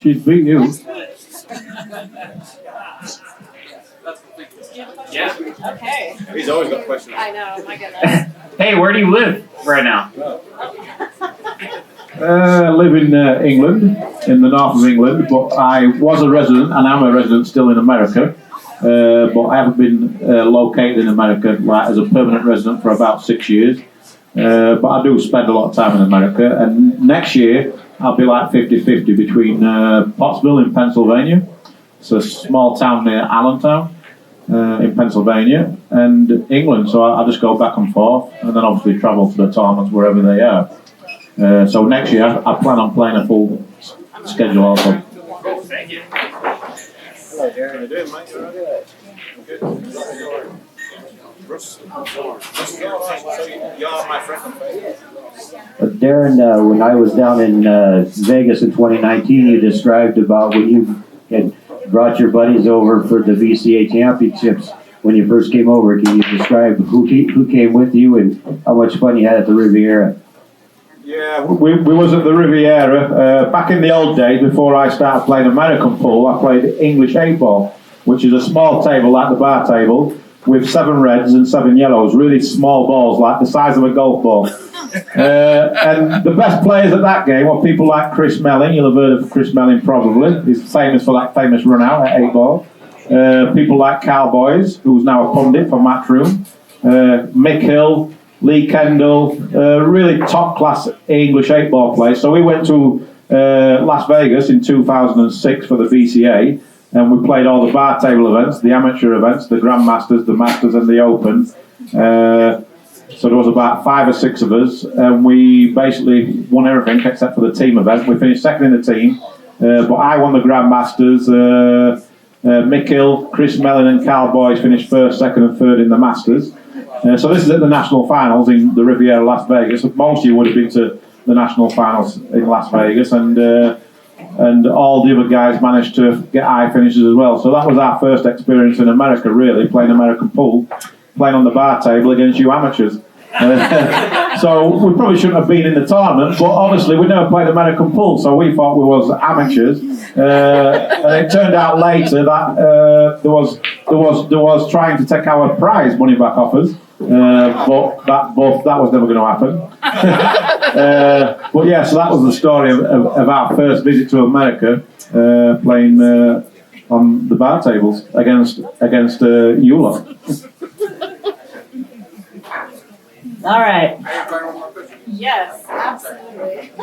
She's beat you. Yeah. Okay. He's always got questions. I know, my goodness. Hey, where do you live right now? I live in England, in the north of England, but I was a resident, and I'm a resident still in America. But I haven't been located in America like as a permanent resident for about 6 years. But I do spend a lot of time in America, and next year I'll be like 50-50 between Pottsville in Pennsylvania, it's a small town near Allentown in Pennsylvania, and England. So I just go back and forth, and then obviously travel to the tournaments wherever they are. So next year I plan on playing a full schedule also. Thank you. Hello, Darren. How you doing, mate? You all right? Good. Bruce, you're my friend on Facebook. Darren, when I was down in Vegas in 2019, you described about when you had brought your buddies over for the VCA championships. When you first came over, can you describe who came with you and how much fun you had at the Riviera? Yeah, we was at the Riviera back in the old days. Before I started playing American pool, I played English 8-ball, which is a small table like the bar table with 7 reds and 7 yellows, really small balls like the size of a golf ball. And the best players at that game were people like Chris Melling. You'll have heard of Chris Melling probably. He's famous for that famous run out at 8-ball. People like Carl Boyes, who's now a pundit for Matchroom. Mick Hill, Lee Kendall, really top class English 8-ball players. So we went to Las Vegas in 2006 for the VCA, and we played all the bar table events, the amateur events, the Grandmasters, the Masters and the Open. So there was about 5 or 6 of us, and we basically won everything except for the team event. We finished second in the team, but I won the Grandmasters. Mick Hill, Chris Mellon and Carl Boyes finished first, second and third in the Masters. So this is at the national finals in the Riviera Las Vegas. Most of you would have been to the national finals in Las Vegas, and all the other guys managed to get high finishes as well. So that was our first experience in America, really, playing American pool, playing on the bar table against you amateurs. So we probably shouldn't have been in the tournament, but obviously we never played American pool, so we thought we was amateurs. And it turned out later that there was trying to take our prize money back off us. But that was never going to happen. But yeah, so that was the story of our first visit to America, playing on the bar tables against you lot. All right. Yes, absolutely. I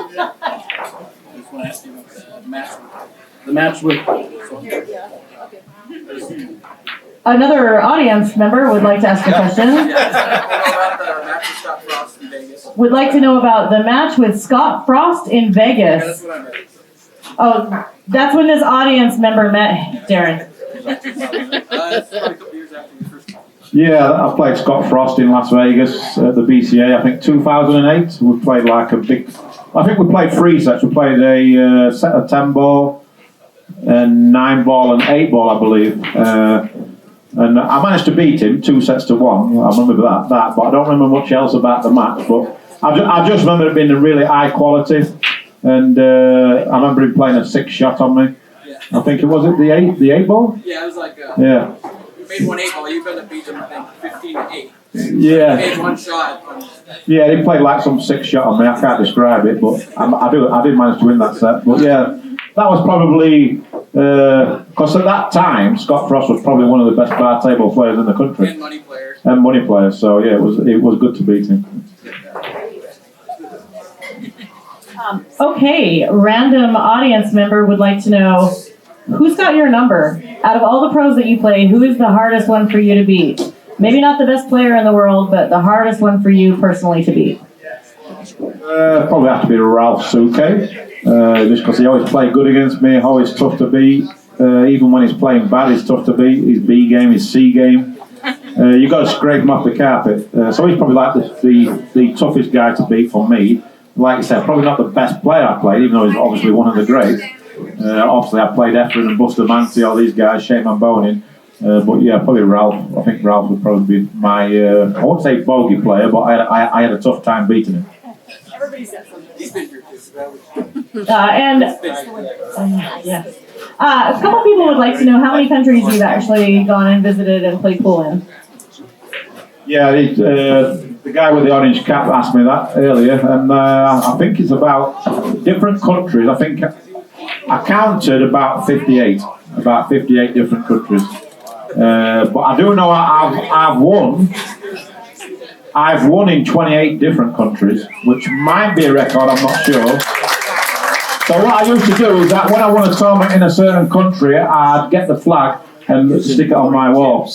just want to ask you about the match with. Another audience member would like to ask a question. Would like to know about the match with Scott Frost in Vegas. Oh, that's when this audience member met Darren. Yeah, I played Scott Frost in Las Vegas at the BCA, I think 2008. We played like a big, I think we played 3 sets. We played a set of 10-ball, and 9-ball and 8-ball, I believe. And I managed to beat him 2 sets to 1. I remember that, but I don't remember much else about the match. But I just remember it being a really high quality, and I remember him playing a 6-shot on me. I think it was the 8-ball. Yeah, it was like yeah. You made one 8-ball. You've been to beat him, I think 15-8. Yeah. You made one shot. Yeah, he played like some 6-shot on me. I can't describe it, but I did manage to win that set. But yeah, that was probably because at that time Scott Frost was probably one of the best bar table players in the country. And money players. And money players. So yeah, it was good to beat him. Okay, random audience member would like to know, who's got your number? Out of all the pros that you play, who is the hardest one for you to beat? Maybe not the best player in the world, but the hardest one for you personally to beat. Probably have to be Ralph Suke, just because he always played good against me, always tough to beat. Even when he's playing bad, he's tough to beat. His B game, his C game. You've got to scrape him off the carpet. So he's probably like the toughest guy to beat for me. Like I said, probably not the best player I played, even though he's obviously one of the greats. Obviously, I played Efren and Buster Mancy, all these guys, Shane Bonin. But yeah, probably Ralph. I think Ralph would probably be my, I won't say bogey player, but I had a tough time beating him. Everybody said something. He's been here too. A couple people would like to know how many countries you've actually gone and visited and played pool in. Yeah, the guy with the orange cap asked me that earlier, and I think it's about different countries. I think I counted about 58 different countries. But I do know I've won. I've won in 28 different countries, which might be a record, I'm not sure. So what I used to do is that when I won a tournament in a certain country, I'd get the flag and stick it on my wall.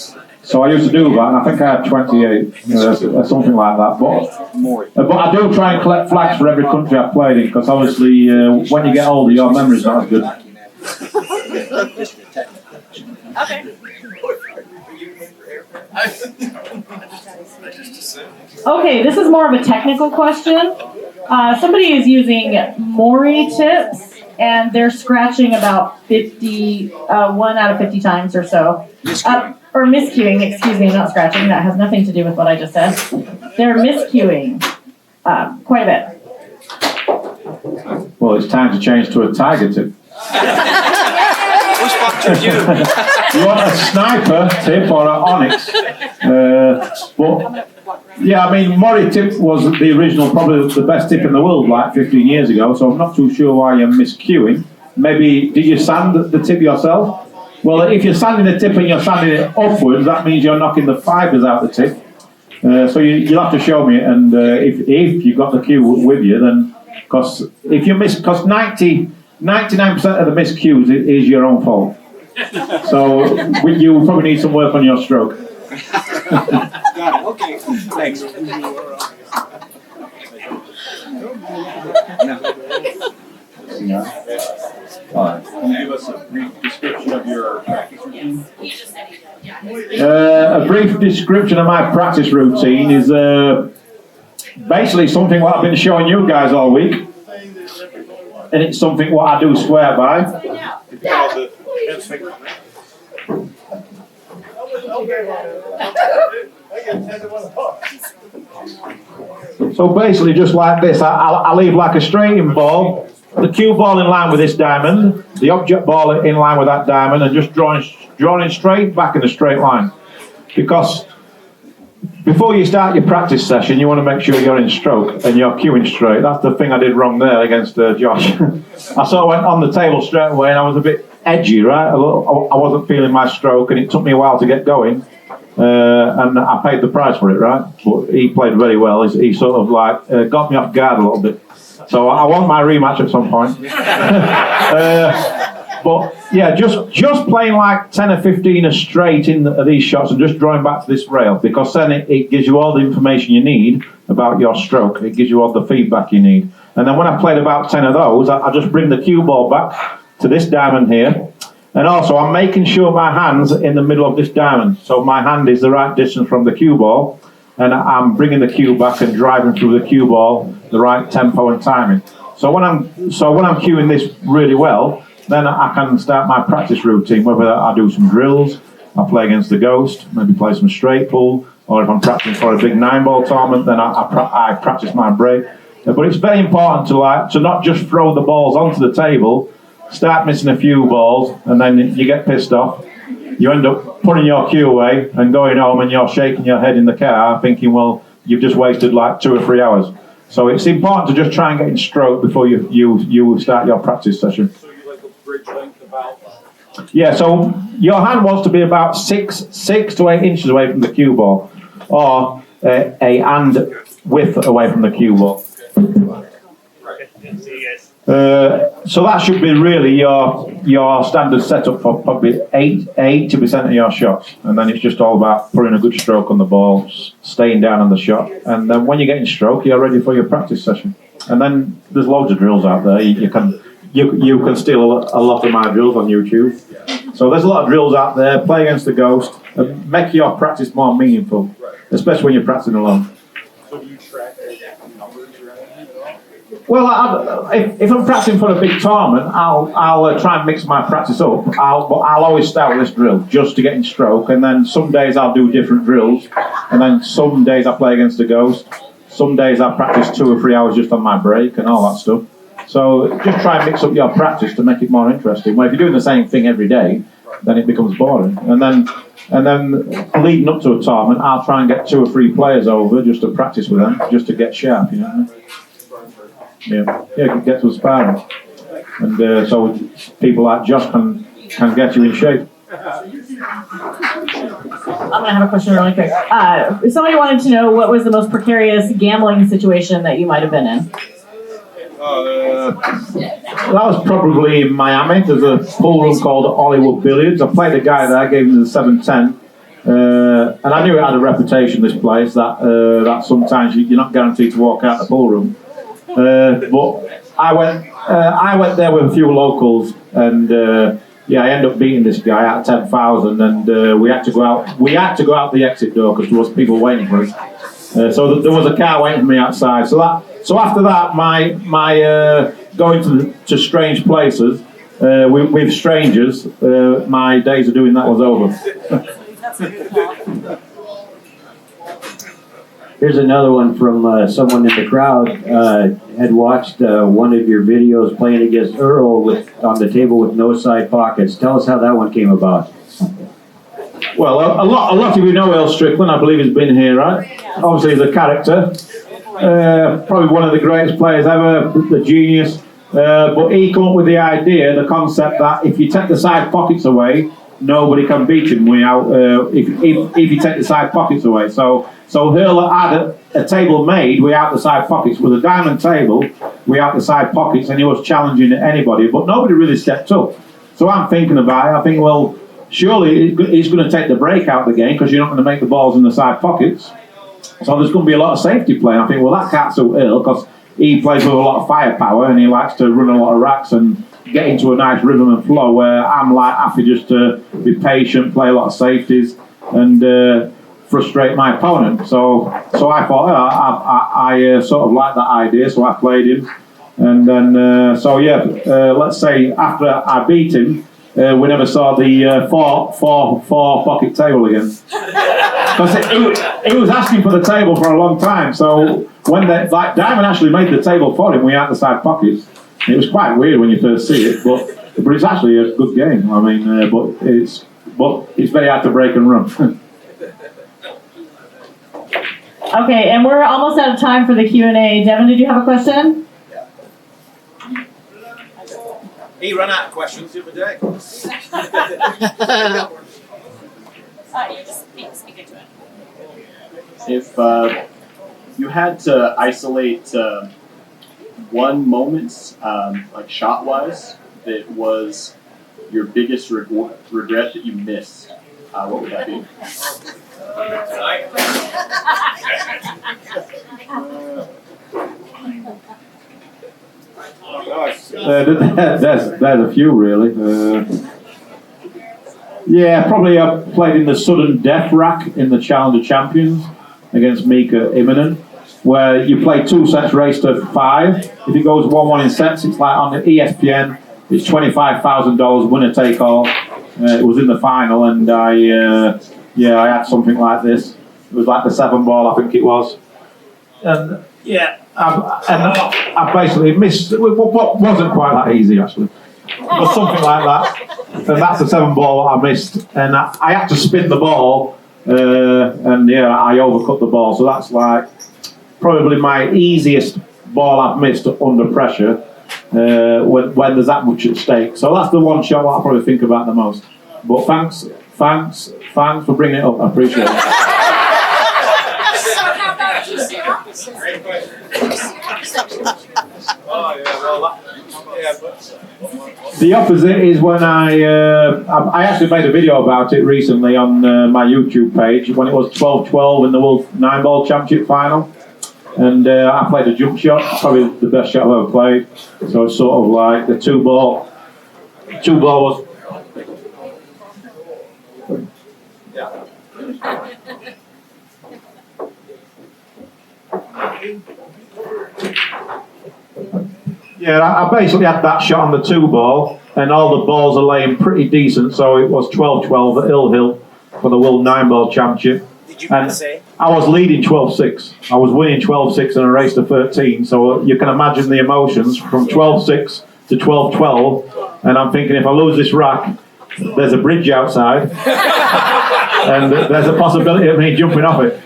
So I used to do that, and I think I had 28, something like that. But I do try and collect flags for every country I've played in, because obviously when you get older, your memory's not as good. Okay. Okay, this is more of a technical question. Somebody is using Mori tips, and they're scratching about 1 out of 50 times or so. Or miscuing, excuse me, not scratching. That has nothing to do with what I just said. They're miscuing quite a bit. Well, it's time to change to a tiger tip. Which fucked you? You want a sniper tip or an onyx? But yeah, I mean, Mori tip was the original, probably the best tip in the world, like 15 years ago. So I'm not too sure why you're miscuing. Maybe did you sand the tip yourself? Well, if you're sanding the tip and you're sanding it upwards, that means you're knocking the fibres out the tip. So you'll have to show me, and if you've got the cue with you, then because if you miss, because 99% of the miscues is your own fault. So you probably need some work on your stroke. Got it. Okay. Thanks. Can you give us a brief description of your practice routine? A brief description of my practice routine is basically something what I've been showing you guys all week, and it's something what I do swear by. So basically, just like this, I leave like a straight-in ball, the cue ball in line with this diamond, the object ball in line with that diamond, and just drawing straight back in a straight line. Because before you start your practice session, you want to make sure you're in stroke and you're cueing straight. That's the thing I did wrong there against Josh. I sort of went on the table straight away, and I was a bit edgy, right? I wasn't feeling my stroke, and it took me a while to get going. And I paid the price for it, right? But he played very well. He sort of like got me off guard a little bit. So I want my rematch at some point. But yeah, just playing like 10 or 15 straight in these shots and just drawing back to this rail, because then it gives you all the information you need about your stroke. It gives you all the feedback you need. And then when I played about 10 of those, I just bring the cue ball back to this diamond here. And also I'm making sure my hand's in the middle of this diamond. So my hand is the right distance from the cue ball. And I'm bringing the cue back and driving through the cue ball the right tempo and timing. So when I'm cueing this really well, then I can start my practice routine, whether I do some drills, I play against the ghost, maybe play some straight pull, or if I'm practicing for a big 9-ball tournament, then I practice my break. But it's very important to not just throw the balls onto the table, start missing a few balls, and then you get pissed off. You end up putting your cue away and going home, and you're shaking your head in the car thinking, well, you've just wasted like 2 or 3 hours. So it's important to just try and get in stroke before you start your practice session. So you like a bridge length about? Yeah, so your hand wants to be about 6 to 8 inches away from the cue ball, or a hand width away from the cue ball. So that should be really your standard setup for probably 80% of your shots, and then it's just all about putting a good stroke on the ball, staying down on the shot, and then when you get in stroke, you're ready for your practice session. And then there's loads of drills out there. You can steal a lot of my drills on YouTube. So there's a lot of drills out there. Play against the ghost and make your practice more meaningful, especially when you're practicing alone. So do you track numbers or anything at all? Well, if I'm practicing for a big tournament, I'll try and mix my practice up. But I'll always start with this drill just to get in stroke, and then some days I'll do different drills, and then some days I play against the ghost. Some days I practice 2 or 3 hours just on my break and all that stuff. So just try and mix up your practice to make it more interesting. Well, if you're doing the same thing every day, then it becomes boring. And then leading up to a tournament, I'll try and get 2 or 3 players over just to practice with them, just to get sharp, you know. Yeah, get to a sparring, and so people like Josh can get you in shape. I'm gonna have a question really quick. Somebody wanted to know what was the most precarious gambling situation that you might have been in. That was probably in Miami. There's a pool room called Hollywood Billiards. I played a guy there, gave him the 7-10. And I knew it had a reputation, this place, that sometimes you're not guaranteed to walk out the pool room. But I went there with a few locals, and I ended up beating this guy at 10,000, and we had to go out. We had to go out the exit door because there was people waiting for us. So there was a car waiting for me outside. So after that, my going to strange places with strangers, my days of doing that was over. Here's another one from someone in the crowd. Had watched one of your videos playing against Earl on the table with no side pockets. Tell us how that one came about. Well, a lot of you know Earl Strickland. I believe he's been here, right? Obviously, he's a character. Probably one of the greatest players ever, the genius. But he came up with the idea, the concept that if you take the side pockets away, nobody can beat him without if you take the side pockets away. So Earl had a table made without the side pockets, with a diamond table without the side pockets, and he was challenging anybody, but nobody really stepped up. So I'm thinking about it. I think, well, surely he's going to take the break out of the game because you're not going to make the balls in the side pockets. So there's going to be a lot of safety play. I think, well, that can't suit Earl because he plays with a lot of firepower and he likes to run a lot of racks and get into a nice rhythm and flow, where I'm like happy just to be patient, play a lot of safeties, and frustrate my opponent. So I thought I sort of liked that idea, so I played him, and then let's say after I beat him, we never saw the four pocket table again. Because he was asking for the table for a long time. So when Diamond actually made the table for him, we had the side pockets. It was quite weird when you first see it, but it's actually a good game. I mean, but it's very hard to break and run. Okay, and we're almost out of time for the Q&A. Devin, did you have a question? He ran out of questions the other day. You just speak into it. If you had to isolate one moment, like shot-wise, that was your biggest regret that you missed, what would that be? There's a few really. Probably I played in the sudden death rack in the Challenger Champions against Mika Immonen, where you play 2 sets race to 5. If it goes 1-1 in sets, it's like on the ESPN, it's $25,000 winner take all. It was in the final, and I had something like this. It was like the 7 ball, I think it was, and I basically missed what wasn't quite that easy actually. It was something like that, and that's the 7 ball I missed, and I had to spin the ball, and I overcut the ball. So that's like probably my easiest ball I've missed under pressure when there's that much at stake. So that's the one shot I probably think about the most. But thanks for bringing it up. I appreciate it. Great question. The opposite is when I actually made a video about it recently on my YouTube page when it was 12-12 in the World 9-ball Championship final, and I played a jump shot, probably the best shot I've ever played. So it's sort of like the 2 ball was. I basically had that shot on the 2 ball, and all the balls are laying pretty decent, so it was 12-12 at Hill for the World 9-ball Championship. Did you mean And to say? I was leading 12-6. I was winning 12-6 in a race to 13. So you can imagine the emotions from 12-6 to 12-12. And I'm thinking, if I lose this rack, there's a bridge outside. And there's a possibility of me jumping off it.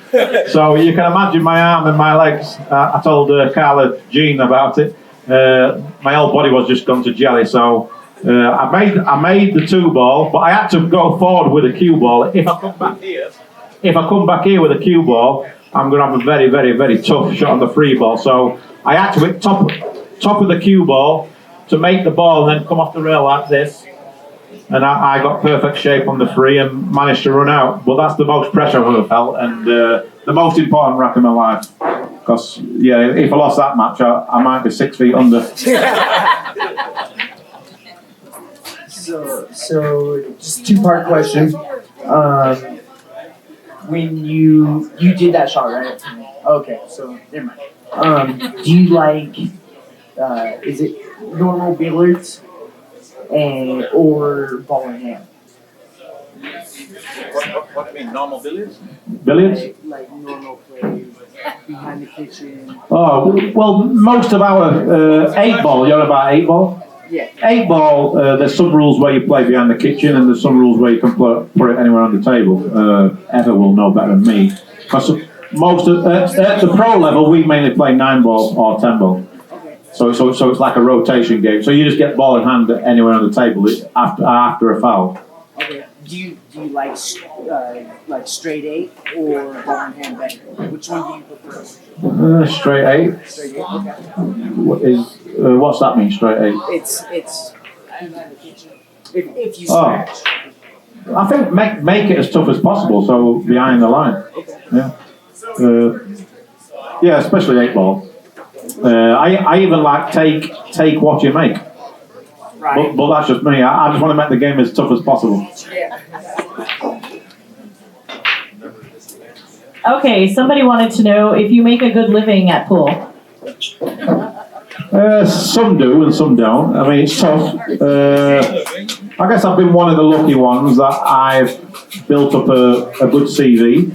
So you can imagine my arm and my legs. I told Carla Jean about it. My whole body was just gone to jelly. So I made the 2-ball, but I had to go forward with a cue ball. If I come back here with a cue ball, I'm going to have a very, very, very tough shot on the 3-ball. So I had to hit top of the cue ball to make the ball and then come off the rail like this. And I got perfect shape on the 3 and managed to run out. But that's the most pressure I've ever felt and the most important rack in my life. Because, yeah, if I lost that match, I might be 6 feet under. So just 2-part question. When you did that shot, right? Okay, so never mind. Do you like is it normal billiards or ball in hand? What do you mean, normal billiards? Billiards? Like normal play behind the kitchen. Oh, well, most of our 8-ball, you're about 8-ball? Yeah. 8-ball, there's some rules where you play behind the kitchen and there's some rules where you can put it anywhere on the table. Eva will know better than me. Because most at the pro level, we mainly play 9-ball or 10-ball. Okay. So it's like a rotation game. So you just get ball in hand anywhere on the table after a foul. Okay. Do you like straight 8 or ball in hand better? Which one do you prefer? Straight 8. Straight 8. Okay. What's that mean? Straight 8. It's behind the kitchen. If you Oh. smash. I think make it as tough as possible. So behind the line. Yeah. Yeah, especially 8-ball. I even like take what you make. Right. But that's just me. I just want to make the game as tough as possible. Yeah. Okay, somebody wanted to know if you make a good living at pool. Some do and some don't. I mean, it's tough. I guess I've been one of the lucky ones that I've built up a good CV,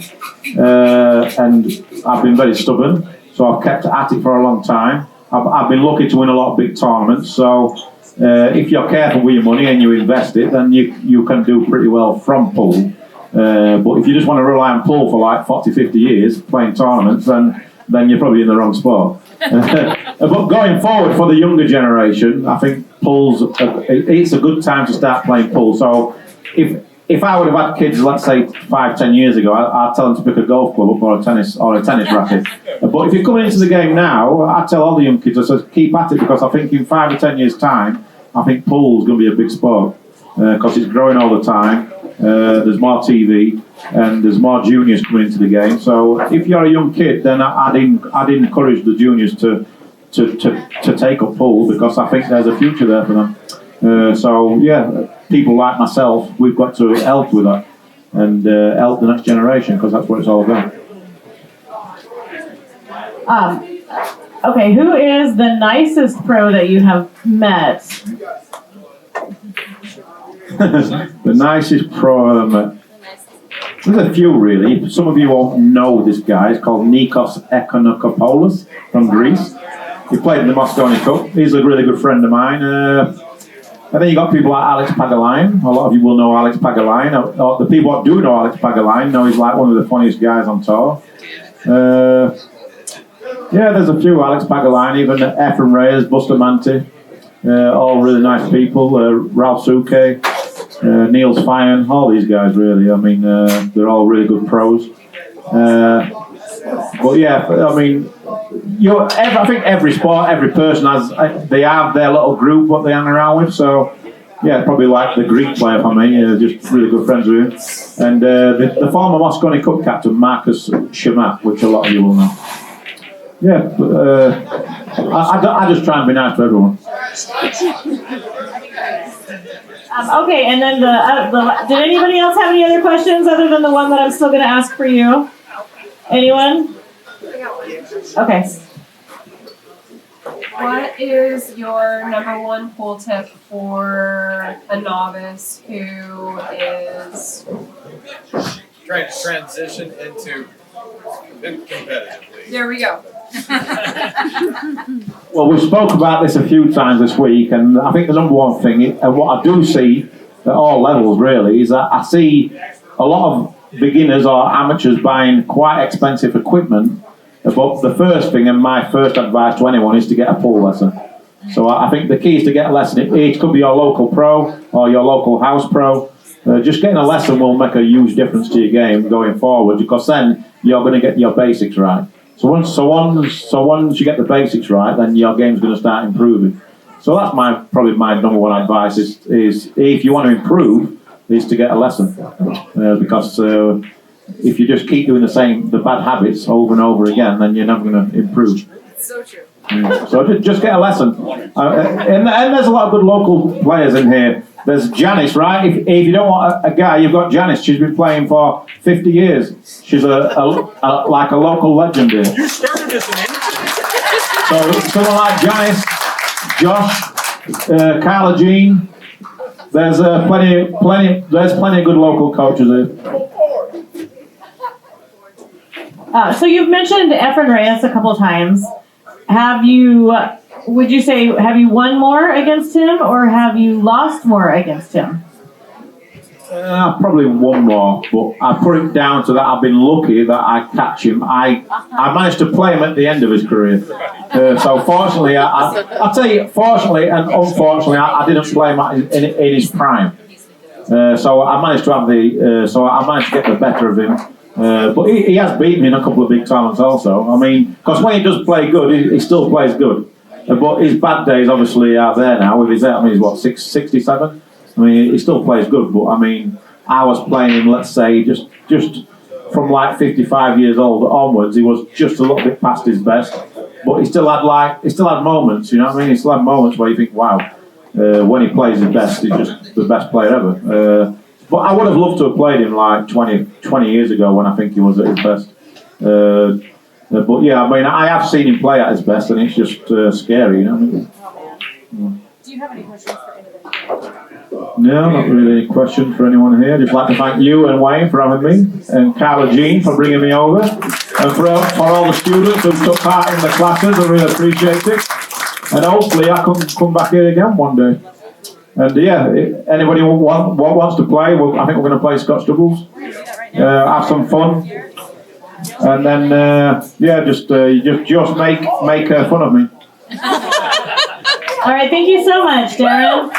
and I've been very stubborn. So I've kept at it for a long time. I've been lucky to win a lot of big tournaments. So if you're careful with your money and you invest it, then you can do pretty well from pool. But if you just want to rely on pool for like 40, 50 years playing tournaments, then you're probably in the wrong spot. But going forward for the younger generation, I think it's a good time to start playing pool. So if I would have had kids, let's say 5-10 years ago, I'd tell them to pick a golf club up or a tennis racket. But if you're coming into the game now, I tell all the young kids, I say keep at it, because I think in 5 or 10 years' time, I think pool's going to be a big sport because it's growing all the time. There's more TV and there's more juniors coming into the game. So if you're a young kid, then I'd encourage the juniors to take up pool, because I think there's a future there for them. So yeah, people like myself, we've got to help with that and help the next generation, because that's what it's all about. Okay, who is the nicest pro that you have met? The nicest pro I've met. There's a few really. Some of you won't know this guy. He's called Nikos Ekonokopoulos from Greece. He played in the Moscone Cup. He's a really good friend of mine. And then you got people like Alex Pagalayan. A lot of you will know Alex Pagalayan. The people that do know Alex Pagalayan know he's like one of the funniest guys on tour. Yeah, there's a few. Alex Pagalayan, even Ephraim Reyes, Bustamante. All really nice people. Ralph Suke, Niels Fyan, all these guys really. I mean, they're all really good pros. But yeah, I mean, I think every sport, every person they have their little group what they hang around with. So yeah, probably like the Greek player for me, just really good friends with him. And the former Moscone Cup captain, Marcus Shamat, which a lot of you will know. Yeah, I just try and be nice to everyone. Okay, and then did anybody else have any other questions other than the one that I'm still going to ask for you? Anyone? Okay. What is your number one pool tip for a novice who is trying to transition into competitively. There we go. Well, we spoke about this a few times this week, and I think the number one thing, and what I do see at all levels really, is that I see a lot of beginners or amateurs buying quite expensive equipment. But the first thing, and my first advice to anyone, is to get a pool lesson. So I think the key is to get a lesson. It could be your local pro or your local house pro. Just getting a lesson will make a huge difference to your game going forward, because then you're going to get your basics right. So once you get the basics right, then your game's going to start improving. So that's probably my number one advice is if you want to improve, is to get a lesson, because if you just keep doing the bad habits over and over again, then you're never going to improve. So true. So just get a lesson. And there's a lot of good local players in here. There's Janice, right? If you don't want a guy, you've got Janice. She's been playing for 50 years. She's like a local legend here. You started this in England. So someone like Janice, Josh, Carla Jean. There's plenty of good local coaches here. So you've mentioned Efren Reyes a couple times. Have you won more against him, or have you lost more against him? Probably one more, but I put it down to that I've been lucky that I catch him. I managed to play him at the end of his career. So fortunately, I'll tell you, fortunately and unfortunately, I didn't play him in his prime. So I managed to get the better of him. But he has beaten me in a couple of big tournaments also. I mean, because when he does play good, he still plays good. But his bad days obviously are there now. With his, he's what, 67? I mean, he still plays good. But I mean, I was playing him, let's say, just from like 55 years old onwards. He was just a little bit past his best. But he still had moments. You know what I mean? He still had moments where you think, wow, when he plays his best, he's just the best player ever. But I would have loved to have played him like 20 years ago when I think he was at his best. But yeah, I mean, I have seen him play at his best, and it's just scary, you know what I mean? Do you have any questions for anybody? No, not really any questions for anyone here. Just like to thank you and Wayne for having me, and Carla Jean for bringing me over, and for all the students who took part in the classes. I really appreciate it. And hopefully I can come back here again one day. And yeah, anybody who wants to play, I think we're going to play Scotch doubles. Have some fun, and then just make fun of me. All right, thank you so much, Darren.